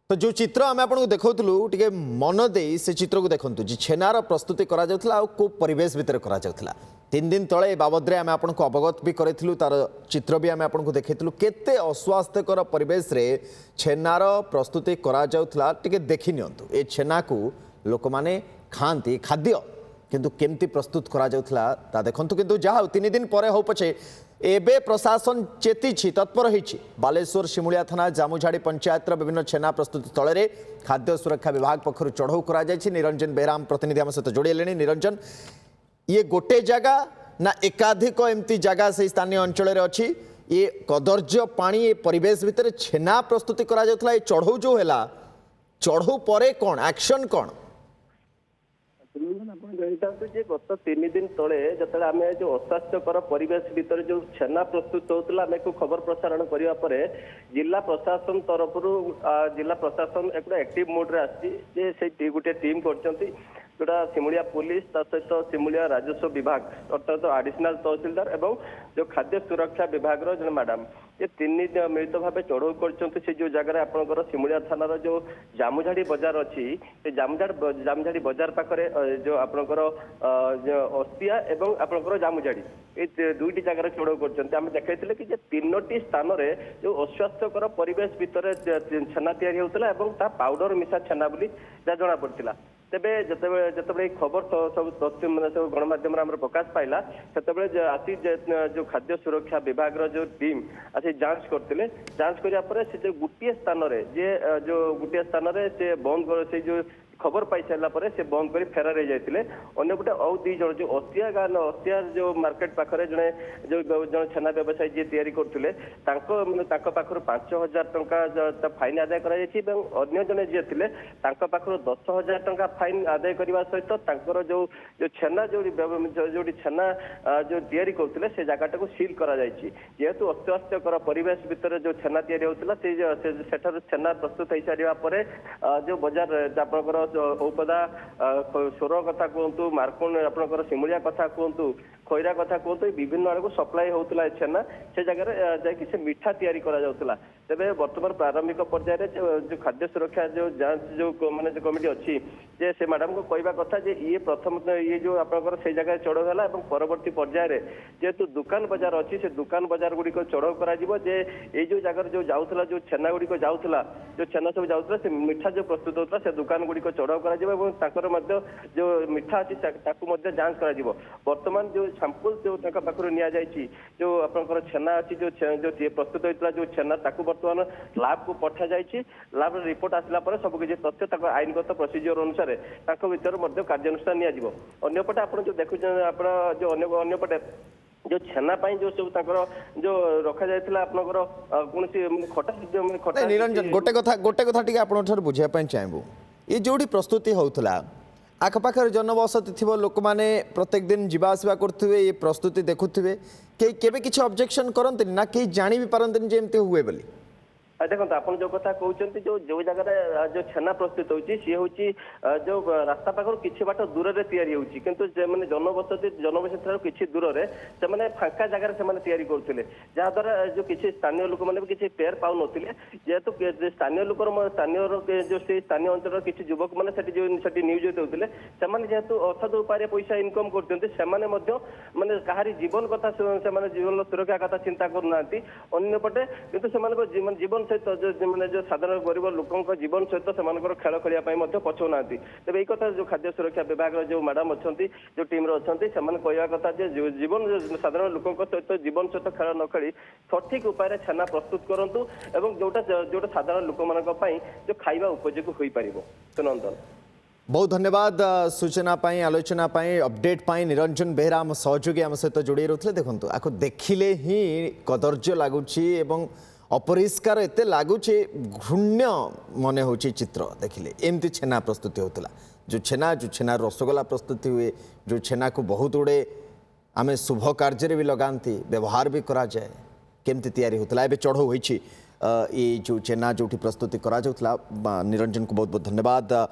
तो जो चित्र आम आपको देखुलू टे मन दे से चित्र को देखु जी छेनार प्रस्तुति को परिवेश भितर करा 3 दिन तले बाबद आम आपको अवगत भी करूँ तार चित्र भी आम आपको देखूँ केते अस्वास्थ्यकर परिवेश रे छेनार प्रस्तुति करा टे देखी नियंतु ए छेना को लोक मैंने खाती खाद्य किंतु केमती प्रस्तुत करा देखु किंतु जहाँ 3 दिन पर हो पछे एबे प्रशासन चेती तत्पर होती बालेश्वर शिमुलिया थाना जामुझाड़ी पंचायत विभिन्न छेना प्रस्तुति स्थल में खाद्य सुरक्षा विभाग पक्षर चढ़ऊ कर निरंजन बेहराम प्रतिनिधि आम सहित जोड़े निरंजन ये गोटे जगह ना एकाधिक एमती जगह से स्थानीय अंचल अच्छी ये कदर्य पानी ये परिवेश भितर छेना प्रस्तुति करा चढ़ऊ जो है चढ़ऊ पर कौन एक्शन कौन गत 3 दिन तले जो आम जो अस्वास्थ्यकर परिवेश भितर जो छेना प्रस्तुत होता आम एक खबर प्रसारण करने पर जिला प्रशासन तरफ जिला प्रशासन एक एक्टिव मोड रे गोटे टीम कर जोड़ा सिमुलिया पुलिस सहित सिमुलिया राजस्व विभाग अर्थात आडिशनाल तहसिलदार एवं जो खाद्य सुरक्षा विभाग जो मैडम ये 3 मिलित भाव चढ़ऊ कर जो जगह आपंकर सिमुलिया थानार जो जामुझाड़ी बजार अच्छी जामुझाड़ी बजार पाखे जो आपंकर अस्तिया एवं आपंकर जामुझाड़ी ये दुईटी जगह चढ़ऊ कर देखते कि 3टी स्थान में जो अस्वास्थ्यकर परिवेश भितर छेना तैयारी होता पाउडर मिशा छेना बोली जना पड़ा तेबे जिते खबर सब तथ्य मैंने सब गणमाध्यम प्रकाश पाइला से आसी जो खाद्य सुरक्षा विभाग जो टीम आसी जांच करते जांच कराया गोटे स्थान जो गोटे स्थान से बंद से जो खबर पाई सारा पर से बंद कर फेरार हो जाते अंपटे औ 2 जन जो अस्तिया गाँ अस्तिया जो मार्केट पाखे जड़े जो छेना व्यवसायी जी तैयारी करते पाखर 5,000 टंका फाइन आदाय कर जड़े जी थे पाखर 10,000 टंका फाइन आदाय करने सहित जो छेना जो छेना जो तैयारी करते से जगह को सील कर जेहेतु अस्वास्थ्यकर परिवेश भितर जो छेना तैयारी होता से छेना प्रस्तुत हो सारा पर जो बजार आपंकर औपदा सोर कथा कहतु मार्कुंड आपंकर सिमुलिया कथा कहतु खैरा कथा कहतु विभिन्न आड़ को सप्लाई होता छेना से जगह जाकि से मिठा तैयारी करा तेरे बर्तमान प्रारंभिक पर्यायर जो खाद्य सुरक्षा जो जांच जो माने जो कमिटी अच्छी जे से मैडम को कहवा कथा जे ये प्रथम ये जो आपंकर से जगह चढ़ऊ है परवर्ती पर्यायर जेहेतु दुकान बजार अच्छी से दुकान बजार गुड़िक चढ़ऊ कर जो जगह जो जाऊला जो छेना गुड़िक जाऊला जो छेना सब जाऊला से मिठा जो प्रस्तुत होता से दुकान गुड़िक चढ़ऊ कर जो मिठा अच्छी जांच कर बर्तमान जो सैंपल जो पाखर नि जो आपंकर छेना अच्छी जो प्रस्तुत होता जो छेना बर्तमान लैब को पठा जाइए लैब रिपोर्ट आसला सबकि तथ्य आईनगत प्रोसीजर अनुसार भर कार्यानुष्ठान निपटे आप जो देखुं जो अंपटे जो छेना जो सब जो रखा जाता आपंकर कौन खटा निरंजन गोटे कथा आप बुझापी चाहबू ये जो प्रस्तुति होता आखपाखे जनबसती थी लोक मैंने प्रत्येक दिन जावासवा करुवे ये प्रस्तुति देखुवे केवे किसी ऑब्जेक्शन करते ना कहीं जानी भी पारती जमती हुए बोली देखो आप जो कथा कहते जो जगह जो छेना प्रस्तुत होती सी हूँ जो रास्ता पाखर किसी बाट दूर से तैयारी होती किंतु जनबसती किसी दूर से फांका जगह से करुले जहाद्वारा जो किसी स्थानीय लोक मैंने किसी पेयर पाऊन जेहेतु स्थानीय लोक स्थानीय जो से स्थानीय अंचल किसी युवक मैंने नियोजित होते जेहेतु असाधु उपाय पैसा इनकम करते माने कहारी जीवन कथा जीवन सुरक्षा कथा चिंता करना अंपटे कितु जीवन सहित जो साधारण गरीब लोकों जीवन सहित से खेल खेलने पछौना तेज यही कथा जो खाद्य सुरक्षा विभाग जो मैडम अच्छा जो टीम अच्छा कहवा कथा जीवन साधारण लोकों सहित जीवन सहित खेल न खेली सठिक उपाय छेना प्रस्तुत करूँ एवं जोटा साधारण लोक मान जो खाଇବା उपयोगी हो पार सुनंदन बहुत धन्यवाद सूचना पाई आलोचना पाई अपडेट पाई निरंजन बेहराम सहयोगी आम सहित जोड़ी रही देखो आपको देखिले ही कदर्य लगुच अपरिष्कार एत लगुच घृण्य मन हो चित्र देखिले एमती छेना प्रस्तुति होता जो छेना रसगोला प्रस्तुति हुए जो छेना को बहुत गुड़े आम शुभ कार्य भी लगाती व्यवहार भी करा जाए केमती तैयारी होता है चढ़ऊ होती ये जो छेना जो प्रस्तुति करा निरंजन को बहुत बहुत धन्यवाद।